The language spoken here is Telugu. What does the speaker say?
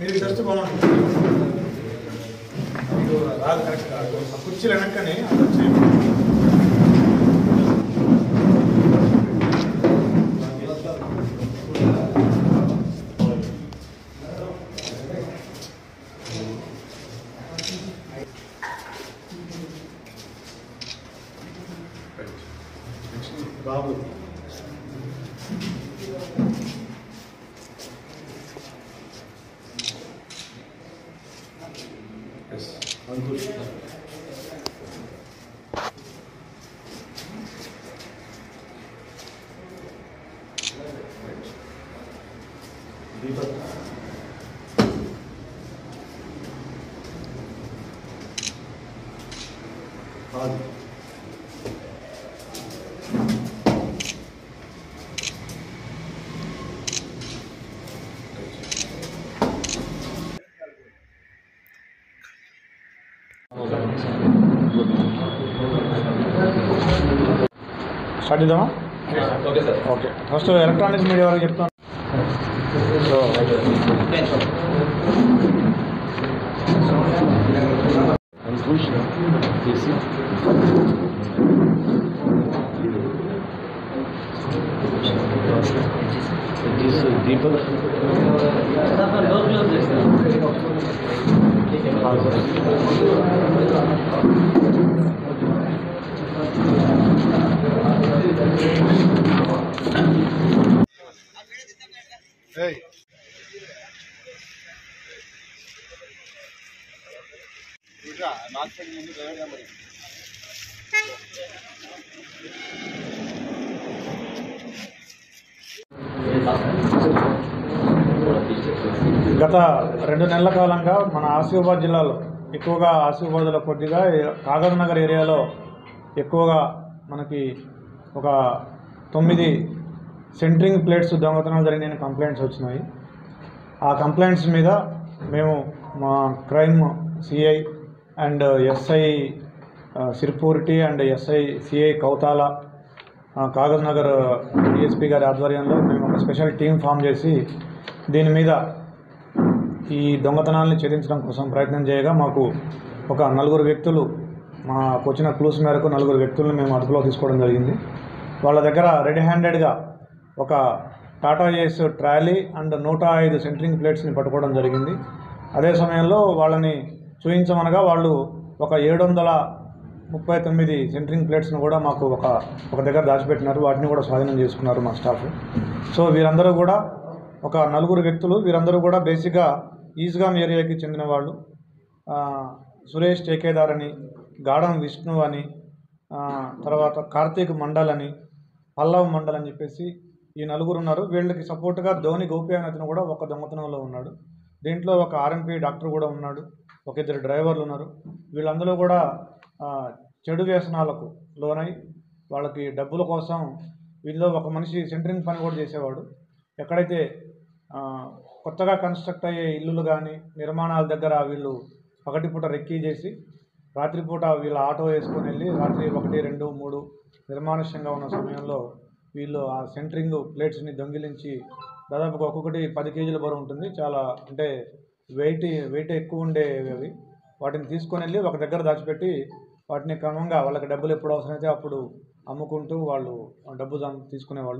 మీరు జస్ట్ బాగుంటుంది రాదు కరెక్ట్ కాదు కుర్చీలు వెనక్కనే అది వచ్చే బాబు అంకుష్ దీపక్ ఆది స్టార్ట్ చేద్దామా? Okay sir. Okay, first electronics media వాళ్ళకి చెప్తాను. సో దీపక్ గత 2 నెలల కాలంగా మన ఆసిఫాబాద్ జిల్లాలో ఎక్కువగా ఆసిఫాబాద్లో కొద్దిగా కాగజ్ నగర్ ఏరియాలో ఎక్కువగా మనకి ఒక 9 సెంట్రింగ్ ప్లేట్స్ దొంగతనాలు జరిగిన కంప్లైంట్స్ వచ్చినాయి. ఆ కంప్లైంట్స్ మీద మేము మా క్రైమ్ సిఐ అండ్ ఎస్ఐ సిర్పూరిటీ and SI CI Kautala Kagaznagar DSP గారి ఆధ్వర్యంలో మేము ఒక స్పెషల్ టీం ఫామ్ చేసి దీని మీద ఈ దొంగతనాలని ఛేదించడం కోసం ప్రయత్నం చేయగా మాకు ఒక 4 వ్యక్తులు మాకు వచ్చిన క్లూస్ మేరకు 4 వ్యక్తులను మేము అదుపులో తీసుకోవడం జరిగింది. వాళ్ళ దగ్గర రెడీ హ్యాండెడ్గా ఒక టాటా ఏస్ ట్రాలీ అండ్ 105 సెంట్రింగ్ ప్లేట్స్ని పట్టుకోవడం జరిగింది. అదే సమయంలో వాళ్ళని చూయించమనగా వాళ్ళు ఒక 739 సెంట్రింగ్ ప్లేట్స్ను కూడా మాకు ఒక దగ్గర దాచిపెట్టినారు. వాటిని కూడా స్వాధీనం చేసుకున్నారు మా స్టాఫ్. సో వీరందరూ కూడా ఒక 4 వ్యక్తులు, వీరందరూ కూడా బేసిక్గా ఈస్గాం ఏరియాకి చెందిన వాళ్ళు. సురేష్ టేకేదార్ అని, గాడం విష్ణు అని, తర్వాత కార్తీక్ మండల్ అని, పల్లవ్ మండల్ అని చెప్పేసి ఈ 4 ఉన్నారు. వీళ్ళకి సపోర్ట్గా ధోని గోపి అనే అతను కూడా ఒక దొంగతనంలో ఉన్నాడు. దీంట్లో ఒక ఆర్ఎంపీ డాక్టర్ కూడా ఉన్నాడు, ఒక 2 డ్రైవర్లు ఉన్నారు. వీళ్ళందరూ కూడా చెడు వ్యసనాలకు లోనై వాళ్ళకి డబ్బుల కోసం వీళ్ళు ఒక మనిషి సెంటరింగ్ పని కూడా చేసేవాడు. ఎక్కడైతే కొత్తగా కన్స్ట్రక్ట్ అయ్యే ఇల్లులు కానీ నిర్మాణాల దగ్గర వీళ్ళు పగటిపూట రెక్కీ చేసి రాత్రిపూట వీళ్ళ ఆటో వేసుకొని వెళ్ళి రాత్రి 1, 2, 3 నిర్మానుష్యంగా ఉన్న సమయంలో వీళ్ళు ఆ సెంటరింగ్ ప్లేట్స్ని దొంగిలించి దాదాపుగా ఒక్కొక్కటి 10 కేజీల బరువు ఉంటుంది. చాలా అంటే వెయిట్ ఎక్కువ ఉండేవి అవి. వాటిని తీసుకొని వెళ్ళి ఒక దగ్గర దాచిపెట్టి వాటిని క్రమంగా వాళ్ళకి డబ్బులు ఎప్పుడు అవసరమైతే అప్పుడు అమ్ముకుంటూ వాళ్ళు డబ్బు తీసుకునేవాళ్ళు.